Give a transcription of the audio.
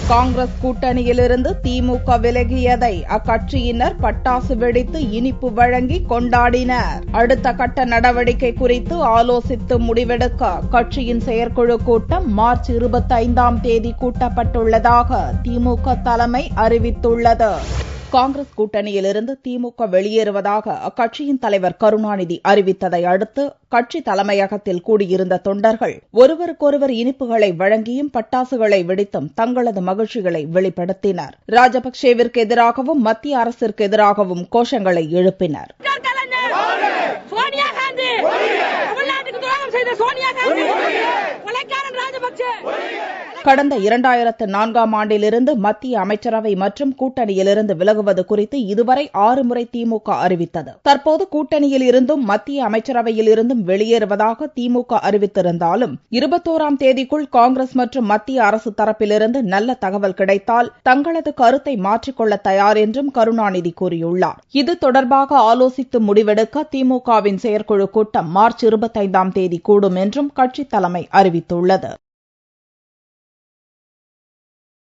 காங்கிரஸ் கூட்டணியிலிருந்து திமுக விலகியதை அக்கட்சியினர் பட்டாசு வெடித்து இனிப்பு வழங்கி கொண்டாடினர். அடுத்த கட்ட நடவடிக்கை குறித்து ஆலோசித்து முடிவெடுக்க கட்சியின் செயற்குழு கூட்டம் மார்ச் 25ஆம் தேதி கூட்டப்பட்டுள்ளதாக திமுக தலைமை அறிவித்துள்ளது. காங்கிரஸ் கூட்டணியிலிருந்து திமுக வெளியேறுவதாக அக்கட்சியின் தலைவர் கருணாநிதி அறிவித்ததை அடுத்து கட்சி தலைமையகத்தில் கூடியிருந்த தொண்டர்கள் ஒருவருக்கொருவர் இனிப்புகளை வழங்கியும் பட்டாசுகளை வெடித்தும் தங்களது மகிழ்ச்சிகளை வெளிப்படுத்தினர். ராஜபக்சேவிற்கு எதிராகவும் மத்திய அரசிற்கு எதிராகவும் கோஷங்களை எழுப்பினர். கடந்த 2004ஆம் ஆண்டிலிருந்து மத்திய அமைச்சரவை மற்றும் கூட்டணியிலிருந்து விலகுவது குறித்து இதுவரை 6 முறை திமுக அறிவித்தது. தற்போது கூட்டணியில் இருந்தும் மத்திய அமைச்சரவையில் இருந்தும் வெளியேறுவதாக திமுக அறிவித்திருந்தாலும் 21ஆம் தேதிக்குள் காங்கிரஸ் மற்றும் மத்திய அரசு தரப்பிலிருந்து நல்ல தகவல் கிடைத்தால் தங்களது கருத்தை மாற்றிக்கொள்ள தயார் என்றும் கருணாநிதி கூறியுள்ளார். இது தொடர்பாக ஆலோசித்து முடிவெடுக்க திமுகவின் செயற்குழு கூட்டம் மார்ச் 25ஆம் தேதி கூடும் என்றும் கட்சித் தலைமை அறிவித்துள்ளது.